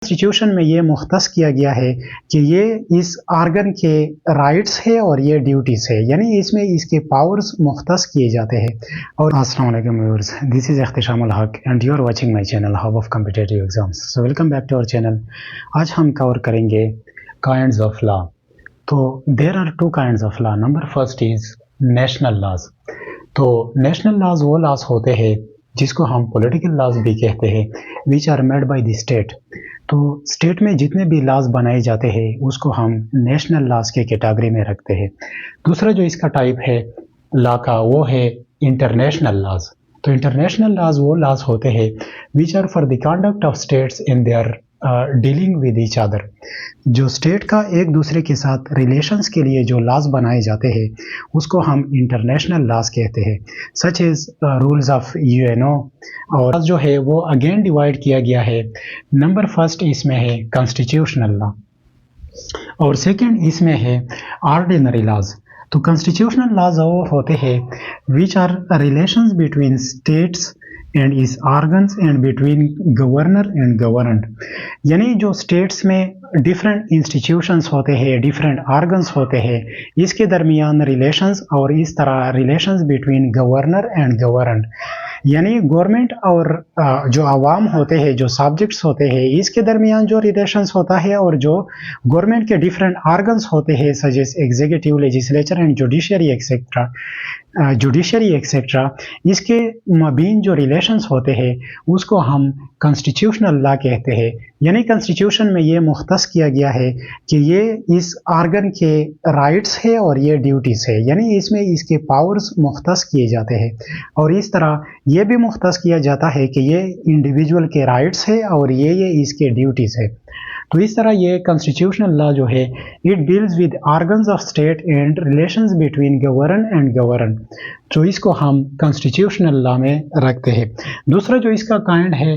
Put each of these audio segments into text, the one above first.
Constitution में ये मुख्तस किया गया है कि ये इस आर्गन के राइट्स है और ये ड्यूटीज़ है, यानी इसमें इसके पावर्स मुख्तस किए जाते हैं। और अस्सलाम वालेकुम viewers, this is Ikhtishamul Haq and you are watching my channel hub of competitive exams. So welcome back to our channel. आज हम कवर करेंगे काइंड्स ऑफ लॉ। तो there are two kinds of law. Number first is national laws. तो national laws वो laws होते हैं जिसको हम पॉलिटिकल लॉज भी कहते हैं, which are made by the state. तो स्टेट में जितने भी लॉज बनाए जाते हैं उसको हम नेशनल लॉज के कैटेगरी में रखते हैं। दूसरा जो इसका टाइप है लॉ का वो है इंटरनेशनल लॉज। तो इंटरनेशनल लॉज वो लॉज होते हैं which are for the conduct of states in their dealing with each other. जो स्टेट का एक दूसरे के साथ रिलेशंस के लिए जो लॉज बनाए जाते हैं उसको हम इंटरनेशनल लॉज कहते हैं, such as rules of UNO. और जो है वो अगेन डिवाइड किया गया है। नंबर फर्स्ट इसमें है कॉन्स्टिट्यूशनल लॉ और सेकंड इसमें है ऑर्डिनरी लॉज। तो कॉन्स्टिट्यूशनल लॉज वो होते हैं which are relations between states and its organs and between governor and governed. यानी जो स्टेट्स में डिफरेंट इंस्टीट्यूशंस होते हैं, डिफरेंट ऑर्गन्स होते हैं, इसके दरमियान रिलेशंस और इस तरह relations between governor and governed. यानी गवर्नमेंट और जो आवाम होते हैं, जो सब्जेक्ट्स होते हैं, इसके दरमियान जो रिलेशंस होता है और जो गवर्नमेंट के डिफरेंट ऑर्गन्स होते हैं such as executive, legislature and judiciary etcetera, इसके मबीन जो रिलेशंस होते हैं उसको हम कॉन्स्टिट्यूशनल लॉ कहते हैं। यानी कॉन्स्टिट्यूशन में ये मुख्तस किया गया है कि ये इस आर्गन के राइट्स है और ये ड्यूटीज़ है, यानी इसमें इसके पावर्स मुख्तस किए जाते हैं। और इस तरह ये भी मुख्तस किया जाता है कि ये इंडिविजुअल के राइट्स है और ये इसके ड्यूटीज़ है। तो इस तरह ये कॉन्स्टिट्यूशनल लॉ जो है it deals with organs of state and relations between govern and govern. तो इसको हम कॉन्स्टिट्यूशनल लॉ में रखते हैं। दूसरा जो इसका काइंड है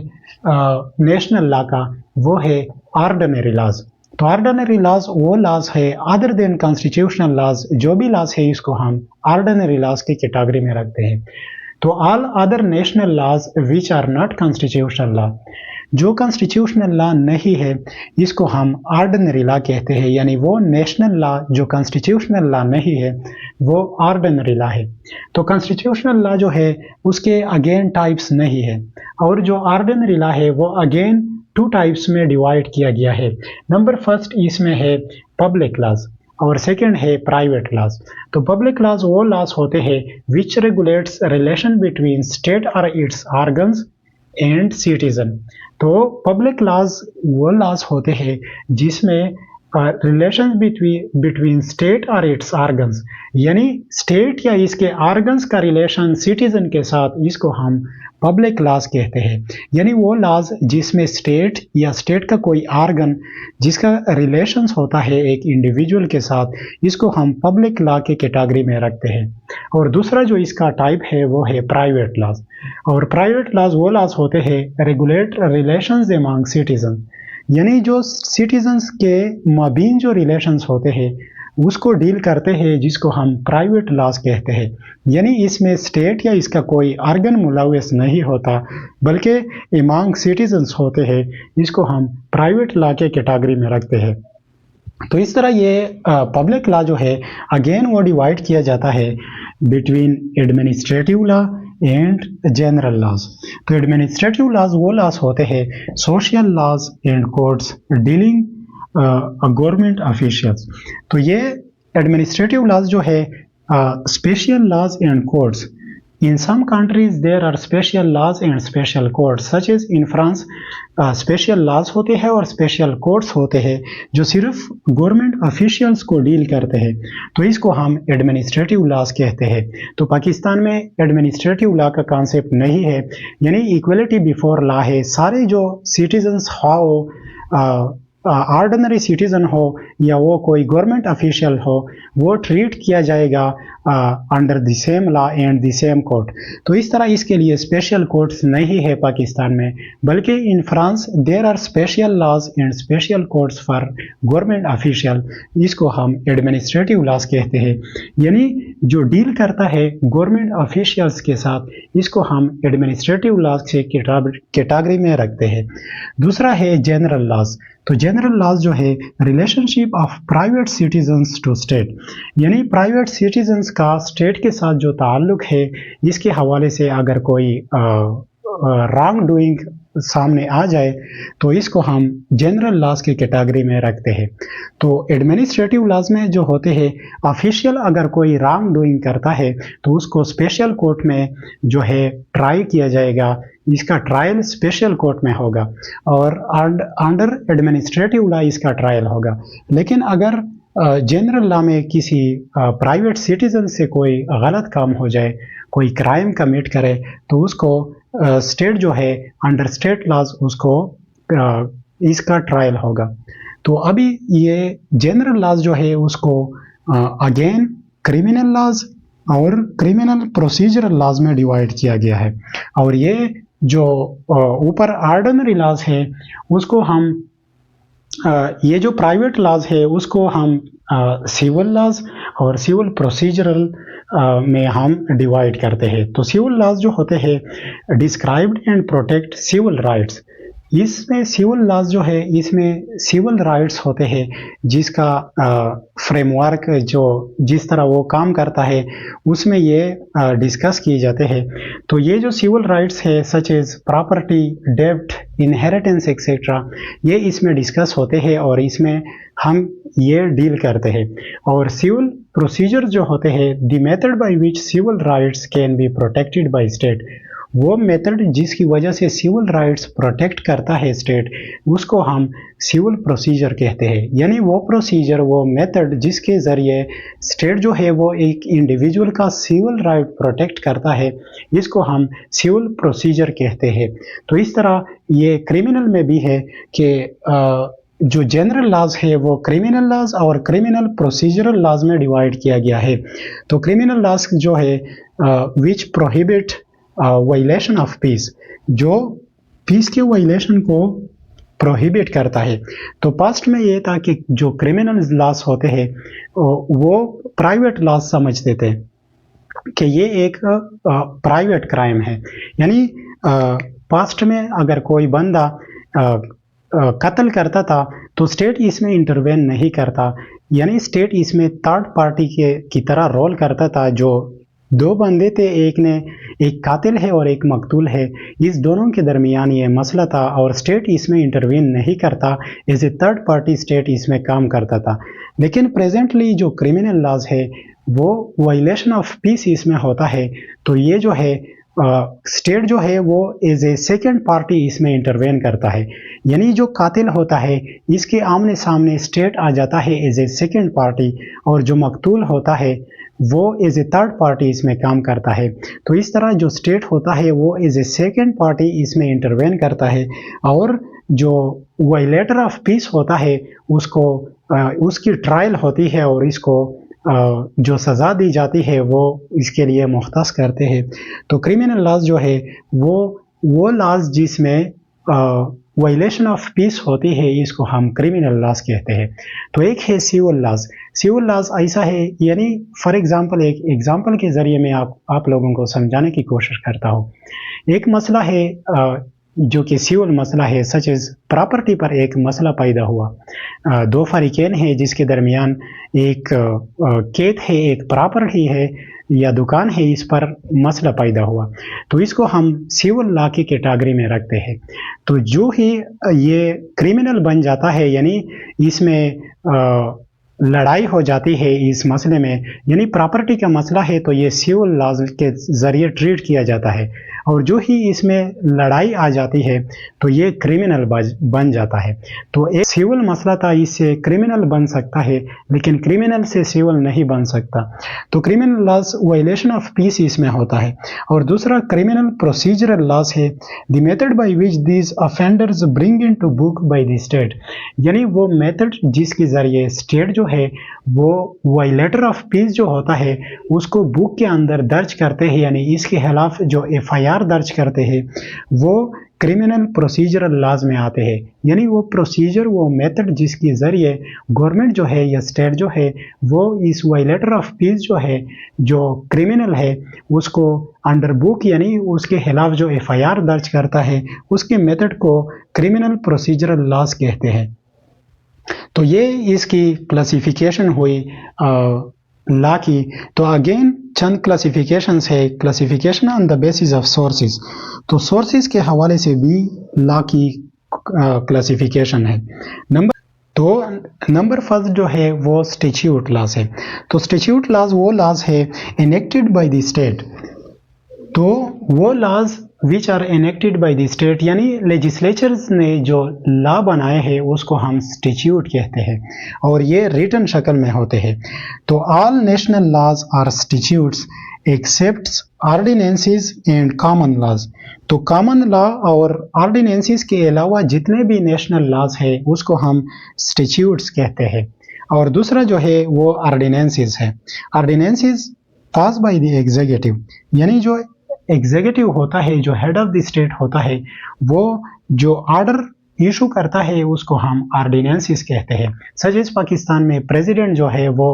नेशनल लॉ का वो है ऑर्डिनरी लॉज। तो ऑर्डिनरी लॉज वो लॉज है अदर देन कॉन्स्टिट्यूशनल लॉज, जो भी लॉज है इसको हम ऑर्डिनरी लॉज की कैटेगरी में रखते हैं। तो all other national laws which are not constitutional law, जो कॉन्स्टिट्यूशनल लॉ नहीं है इसको हम ऑर्डिनरी लॉ कहते हैं। यानी वो नेशनल लॉ जो कॉन्स्टिट्यूशनल लॉ नहीं है वो ऑर्डिनरी लॉ है। तो कॉन्स्टिट्यूशनल लॉ जो है उसके अगेन टाइप्स नहीं है और जो ऑर्डिनरी लॉ है वो अगेन टू टाइप्स में डिवाइड किया गया है। नंबर फर्स्ट इसमें है पब्लिक लॉज और सेकेंड है प्राइवेट लॉज। तो पब्लिक लॉज वो लॉज होते हैं which regulates relation between state और इट्स ऑर्गन्स एंड सिटीजन। तो पब्लिक लॉज वो लॉज होते हैं जिसमें रिलेशन बिटवीन स्टेट और इट्स ऑर्गन्स, यानी स्टेट या इसके ऑर्गन्स का रिलेशन सिटीजन के साथ, इसको हम पब्लिक लॉज कहते हैं। यानी वो लॉज जिसमें स्टेट या स्टेट का कोई ऑर्गन जिसका रिलेशंस होता है एक इंडिविजुअल के साथ, इसको हम पब्लिक लॉ के कैटेगरी में रखते हैं। और दूसरा जो इसका टाइप है वो है प्राइवेट लॉज। और प्राइवेट लॉज वो लॉज होते हैं रेगुलेट रिलेशंस अमंग सिटीजन, यानी जो सिटीजन्स के मबीन जो रिलेशंस होते हैं उसको डील करते हैं, जिसको हम प्राइवेट लॉज कहते हैं। यानी इसमें स्टेट या इसका कोई ऑर्गन मुलव्वस नहीं होता बल्कि अमंग सिटीजन्स होते हैं, इसको हम प्राइवेट लॉ के कैटेगरी में रखते हैं। तो इस तरह ये पब्लिक लॉ जो है अगेन वो डिवाइड किया जाता है between administrative law and general laws. तो एडमिनिस्ट्रेटिव लॉज वो लॉज होते हैं social laws and codes dealing government officials. तो ये एडमिनिस्ट्रेटिव लॉज जो है special laws and codes. In some countries there are special laws and special codes, such as in France special laws होते हैं और स्पेशल कोड्स होते हैं जो सिर्फ गवर्नमेंट ऑफिशियल्स को डील करते हैं। तो इसको हम एडमिनिस्ट्रेटिव लॉज कहते हैं। तो पाकिस्तान में एडमिनिस्ट्रेटिव लॉ का कॉन्सेप्ट नहीं है, यानी इक्वलिटी बिफोर लॉ है। सारे जो सिटीजन्स ऑर्डिनरी सिटीजन हो या वो कोई गवर्नमेंट ऑफिशियल हो, वो ट्रीट किया जाएगा under the same law and the same court. तो इस तरह इसके लिए स्पेशल कोर्ट्स नहीं है पाकिस्तान में, बल्कि in France there are special laws and special courts for government official. इसको हम एडमिनिस्ट्रेटिव लॉज कहते हैं, यानी जो डील करता है गवर्नमेंट ऑफिशियल्स के साथ, इसको हम एडमिनिस्ट्रेटिव लॉज से कैटेगरी में रखते हैं। दूसरा है जनरल लॉज। तो जनरल लॉज जो है relationship of private citizens to state, यानी प्राइवेट सिटीजन्स का स्टेट के साथ जो ताल्लुक है, इसके हवाले से अगर कोई रॉन्ग डूइंग सामने आ जाए तो इसको हम जनरल लॉज की कैटेगरी में रखते हैं। तो एडमिनिस्ट्रेटिव लॉज में जो होते हैं, ऑफिशियल अगर कोई रॉन्ग डूइंग करता है तो उसको स्पेशल कोर्ट में जो है ट्राई किया जाएगा, इसका ट्रायल स्पेशल कोर्ट में होगा, और अंडर एडमिनिस्ट्रेटिव लॉ इसका ट्रायल होगा। लेकिन अगर जनरल लॉ में किसी प्राइवेट सिटीजन से कोई गलत काम हो जाए, कोई क्राइम कमिट करे, तो उसको स्टेट जो है अंडर स्टेट लॉज उसको इसका ट्रायल होगा। तो अभी ये जनरल लॉज जो है उसको अगेन क्रिमिनल लॉज और क्रिमिनल प्रोसीजरल लॉज में डिवाइड किया गया है। और ये जो ऊपर ऑर्डिनरी लॉज है उसको हम ये जो प्राइवेट लॉज है उसको हम सिविल लॉज और सिविल प्रोसीजरल में हम डिवाइड करते हैं। तो सिविल लॉज जो होते हैं described and protect civil rights. इसमें सिविल लॉज जो है इसमें सिविल राइट्स होते हैं, जिसका फ्रेमवर्क जो जिस तरह वो काम करता है उसमें ये डिस्कस किए जाते हैं। तो ये जो सिविल राइट्स है सच एज प्रॉपर्टी, डेब्ट, इनहेरिटेंस एक्सेट्रा, ये इसमें डिस्कस होते हैं और इसमें हम ये डील करते हैं। और सिविल प्रोसीजर जो होते हैं, the method by which civil rights can be protected by state, वो मेथड जिसकी वजह से सिविल राइट्स प्रोटेक्ट करता है स्टेट, उसको हम सिविल प्रोसीजर कहते हैं। यानी वो प्रोसीजर, वो मेथड जिसके ज़रिए स्टेट जो है वो एक इंडिविजुअल का सिविल राइट प्रोटेक्ट करता है, इसको हम सिविल प्रोसीजर कहते हैं। तो इस तरह ये क्रिमिनल में भी है कि जो जनरल लॉज है वो क्रिमिनल लॉज और क्रिमिनल प्रोसीजरल लॉज में डिवाइड किया गया है। तो क्रिमिनल लॉज जो है विच प्रोहिबिट वायलेशन ऑफ पीस, जो पीस के वायलेशन को प्रोहिबिट करता है। तो पास्ट में ये था कि जो क्रिमिनल लॉज होते हैं वो प्राइवेट लॉज समझते थे कि ये एक प्राइवेट क्राइम है। यानी पास्ट में अगर कोई बंदा कत्ल करता था तो स्टेट इसमें इंटरवेन नहीं करता, यानी स्टेट इसमें थर्ड पार्टी की तरह रोल करता था। जो दो बंदे थे, एक कातिल है और एक मकतूल है, इस दोनों के दरमियान ये मसला था और स्टेट इसमें इंटरवीन नहीं करता, as a third party state इसमें काम करता था। लेकिन प्रेजेंटली जो क्रिमिनल लॉज है वो वायलेशन ऑफ पीस इसमें होता है। तो ये जो है स्टेट जो है वो एज ए सेकेंड पार्टी इसमें इंटरवेन करता है, यानी जो कातिल होता है इसके आमने सामने स्टेट आ जाता है एज ए सेकेंड पार्टी, और जो मकतूल होता है वो एज ए थर्ड पार्टी इसमें काम करता है। तो इस तरह जो स्टेट होता है वो एज ए सेकेंड पार्टी इसमें इंटरवेन करता है, और जो वायलेटर ऑफ पीस होता है उसको उसकी ट्रायल होती है और इसको जो सज़ा दी जाती है वो इसके लिए मुख्तस करते हैं। तो क्रिमिनल लॉज जो है वो लॉज जिसमें वायलेशन ऑफ पीस होती है, इसको हम क्रिमिनल लॉज कहते हैं। तो एक है सिविल लॉज। सिविल लॉज ऐसा है, यानी फॉर एग्जांपल एक एग्जांपल के ज़रिए मैं आप लोगों को समझाने की कोशिश करता हूँ। एक मसला है जो कि सिविल मसला है, सच एज प्रॉपर्टी पर एक मसला पैदा हुआ। दो फरीकेन हैं जिसके दरमियान एक खेत है, एक प्रॉपर्टी है या दुकान है, इस पर मसला पैदा हुआ। तो इसको हम सिविल लॉ की कैटेगरी में रखते हैं। तो जो ही ये क्रिमिनल बन जाता है, यानी इसमें लड़ाई हो जाती है इस मसले में, यानी प्रॉपर्टी का मसला है, तो ये सिविल लॉज के ज़रिए ट्रीट किया जाता है। और जो ही इसमें लड़ाई आ जाती है तो ये क्रिमिनल बन जाता है। तो एक सिविल मसला था, इससे क्रिमिनल बन सकता है, लेकिन क्रिमिनल से सिविल नहीं बन सकता। तो criminal loss violation of peace इसमें होता है। और दूसरा क्रिमिनल प्रोसीजरल लॉस है, the method by which these offenders bring into book by the state, यानी वो मेथड जिसके जरिए स्टेट जो है वो वायलेटर ऑफ पीस जो होता है उसको बुक के अंदर दर्ज करते हैं, यानी इसके खिलाफ जो एफआईआर दर्ज करते हैं वो क्रिमिनल प्रोसीजरल लॉज में आते हैं। यानी वो प्रोसीजर, वो मेथड जिसके ज़रिए गवर्नमेंट जो है या स्टेट जो है वो इस वायलेटर ऑफ पीस जो है, जो क्रिमिनल है, उसको अंडर बुक यानी उसके खिलाफ जो एफआईआर दर्ज करता है उसके मेथड को क्रिमिनल प्रोसीजरल लॉज कहते हैं। तो ये इसकी क्लासिफिकेशन हुई लॉ की। तो अगेन चंद क्लासिफिकेशंस है, classification on the basis of sources. तो सोर्सेज के हवाले से भी लॉ की क्लासिफिकेशन है। नंबर फर्स्ट जो है वो स्टैट्यूट लॉज है। तो स्टैट्यूट लॉज वो लॉज है एनेक्टेड बाय द स्टेट। तो वो laws which are enacted by the state, यानी लेजिस्लेचर्स ने जो लॉ बनाए हैं उसको हम स्टैट्यूट कहते हैं, और ये रिटन शक्ल में होते हैं। तो all national laws are statutes except ordinances and common laws. तो कॉमन लॉ और ऑर्डिनेंसेस के अलावा जितने भी नेशनल लॉज है उसको हम स्टैट्यूट्स कहते हैं। और दूसरा जो है वो ऑर्डिनेंसेस है। Ordinances pass by the executive, यानी जो एग्जीक्यूटिव होता है, जो हेड ऑफ द स्टेट होता है, वो जो ऑर्डर इशू करता है उसको हम ऑर्डिनेंसेस कहते हैं। सच एज पाकिस्तान में प्रेसिडेंट जो है वो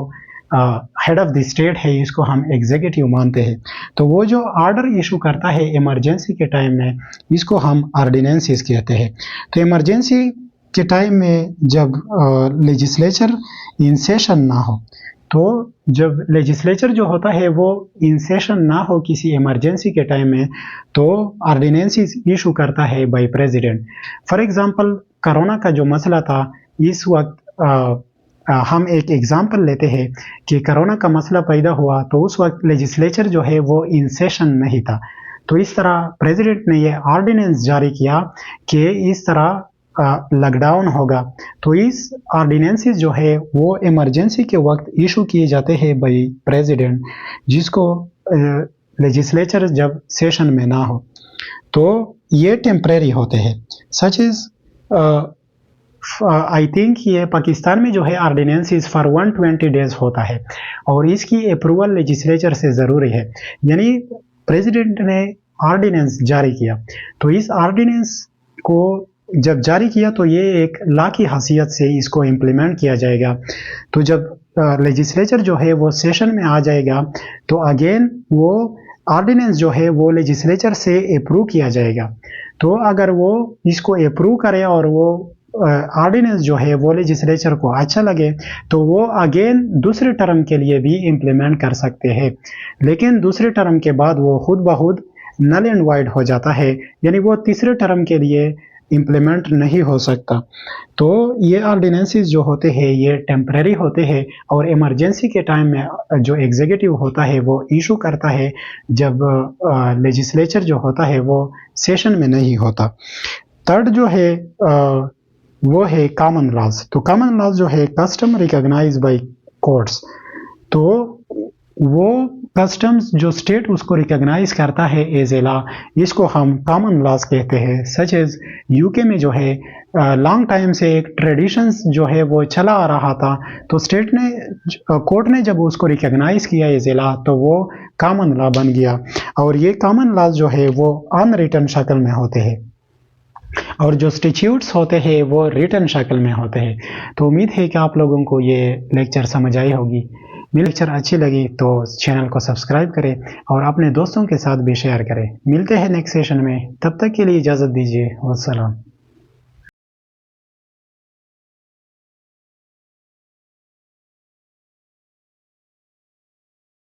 हेड ऑफ द स्टेट है, इसको हम एग्जीक्यूटिव मानते हैं। तो वो जो ऑर्डर इशू करता है इमरजेंसी के टाइम में, इसको हम ऑर्डिनेंसेस कहते हैं। तो इमरजेंसी के टाइम में जब लेजिस्लेचर इन सेशन ना हो, तो जब लेजिस्लेचर जो होता है वो इन सेशन ना हो किसी इमरजेंसी के टाइम में, तो ऑर्डिनेंसेस इशू करता है by president. For example corona का जो मसला था, इस वक्त हम एक एग्जांपल लेते हैं कि कोरोना का मसला पैदा हुआ तो उस वक्त लेजिस्लेचर जो है वो इन सेशन नहीं था। तो इस तरह प्रेसिडेंट ने ये ऑर्डिनेंस जारी किया कि इस तरह लॉकडाउन होगा। तो इस ऑर्डिनेंसेस जो है वो इमरजेंसी के वक्त इशू किए जाते हैं बाय प्रेसिडेंट, जिसको लेजिस्लेचर जब सेशन में ना हो। तो ये टेम्परेरी होते हैं। सच इज आई थिंक ये पाकिस्तान में जो है ऑर्डिनेंसेस फॉर 120 डेज होता है, और इसकी अप्रूवल लेजिस्लेचर से ज़रूरी है। यानी प्रेसिडेंट ने ऑर्डिनेंस जारी किया, तो इस ऑर्डिनेंस को जब जारी किया तो ये एक लॉ की हैसियत से इसको इम्प्लीमेंट किया जाएगा। तो जब लेजिस्लेचर जो है वो सेशन में आ जाएगा तो अगेन वो ऑर्डिनेंस जो है वो लेजिस्लेचर से अप्रूव किया जाएगा। तो अगर वो इसको अप्रूव करे और वो ऑर्डिनेंस जो है वो लेजिस्लेचर को अच्छा लगे तो वो अगेन दूसरे टर्म के लिए भी इम्प्लीमेंट कर सकते हैं, लेकिन दूसरे टर्म के बाद वो खुद ब खुद नल एंड वाइड हो जाता है, यानी वो तीसरे टर्म के लिए इम्प्लीमेंट नहीं हो सकता। तो ये ऑर्डिनेंसेस जो होते हैं ये टेम्परेरी होते हैं, और इमरजेंसी के टाइम में जो एग्जीक्यूटिव होता है वो इशू करता है जब लेजिस्लेचर जो होता है वो सेशन में नहीं होता। थर्ड जो है वो है कॉमन लॉज। तो कॉमन लॉज जो है कस्टम रिकॉग्नाइज बाय कोर्ट्स। तो वो कस्टम्स जो स्टेट उसको रिकॉग्नाइज करता है एज ए लॉ, इसको हम कॉमन लॉज कहते हैं। सच एज यूके में जो है लॉन्ग टाइम से एक ट्रेडिशंस जो है वो चला आ रहा था, तो स्टेट ने, कोर्ट ने जब उसको रिकॉग्नाइज किया एज ए लॉ तो वो कॉमन लॉ बन गया। और ये कॉमन लॉज जो है वो अनरिटन शक्ल में होते हैं, और जो स्टैट्यूट्स होते हैं वो रिटन शक्ल में होते हैं। तो उम्मीद है कि आप लोगों को ये लेक्चर समझ आई होगी। मेरी लेक्चर अच्छी लगी तो चैनल को सब्सक्राइब करें और अपने दोस्तों के साथ भी शेयर करें। मिलते हैं नेक्स्ट सेशन में, तब तक के लिए इजाज़त दीजिए। वस्सलाम।